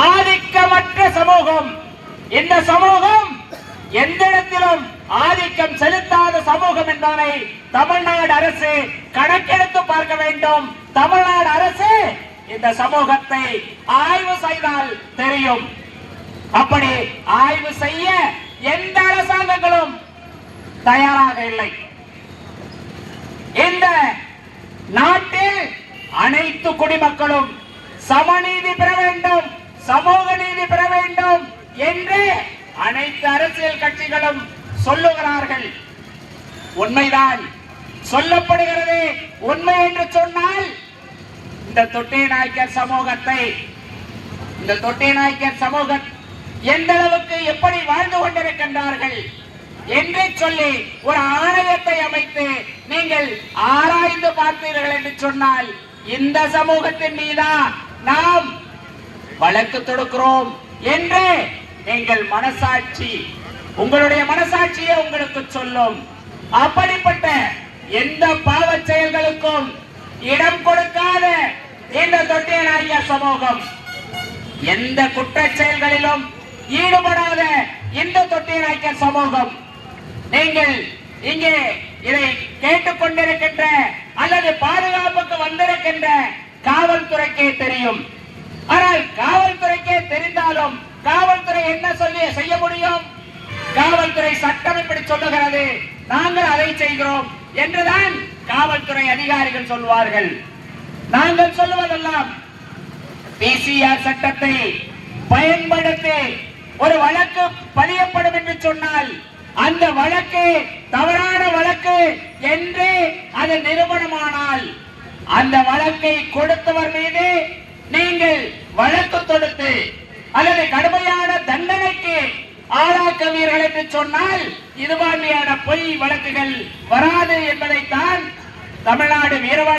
ஆதிக்கமற்ற சமூகம். இந்த சமூகம் எந்த இடத்திலும் ஆதிக்கம் செலுத்தாத சமூகம் என்பதை தமிழ்நாடு அரசு கணக்கெடுத்து பார்க்க வேண்டும். தமிழ்நாடு அரசு இந்த சமூகத்தை ஆய்வு செய்தால் தெரியும். அப்படி ஆய்வு செய்ய எந்த அரசாங்கங்களும் தயாராக இல்லை. இந்த நாட்டில் அனைத்து குடிமக்களும் சமநீதி பெற வேண்டும், சமூக நீதி பெற வேண்டும் என்று அனைத்து அரசியல் கட்சிகளும் சொல்லுகிறார்கள். உண்மைதான், சொல்லப்படுகிறது. உண்மை என்று சொன்னால் இந்த தொட்டி நாயக்கர் சமூகத்தை, இந்த தொட்டி நாயக்கர் சமூகம் எந்த அளவுக்கு எப்படி வாழ்ந்து கொண்டிருக்கின்றார்கள் என்று சொல்லி ஒரு ஆணையத்தை அமைத்து நீங்கள் ஆராய்ந்து பார்த்தீர்கள் என்று சொன்னால் இந்த சமூகத்தின் மீதா நாம் வழக்கு தொடுக்கிறோம் என்று நீங்கள் மனசாட்சி, உங்களுடைய மனசாட்சியை உங்களுக்கு சொல்லும். அப்படிப்பட்ட எந்த பாவ செயல்களுக்கும் இடம் கொடுக்காத இந்த தொட்டிய நாயக்கர் சமூகம், எந்த குற்ற செயல்களிலும் ஈடுபடாத இந்த தொட்டிய நாயக்கர் சமூகம், நீங்கள் இங்கே இதை கேட்டுக்கொண்டிருக்கின்ற அல்லது பாதுகாப்புக்கு வந்திருக்கின்ற காவல்துறைக்கே தெரியும். ஆனால் காவல்துறைக்கே தெரிந்தாலும் காவல்துறை என்ன சொல்லி செய்ய முடியும்? காவல்துறை சட்டம் இப்படி சொல்லுகிறது, நாங்கள் அதை செய்கிறோம் என்றுதான் காவல்துறை அதிகாரிகள் சொல்வார்கள். நாங்கள் சொல்லுவதெல்லாம் பிசிஆர் சட்டத்தை பயன்படுத்தி ஒரு வழக்கு பதியப்படும் என்று சொன்னால் அந்த வழக்கு தவறான வழக்கு என்று அது நிரூபணமானால் அந்த வழக்கை கொடுத்தவர் மீது நீங்கள் வழக்கு தொடுத்து அல்லது கடுமையான தண்டனைக்கு ஆளாக்குவீர்கள் என்று சொன்னால் இது மாதிரியான பொய் வழக்குகள் வராது என்பதைத்தான் தமிழ்நாடு வீரவாணி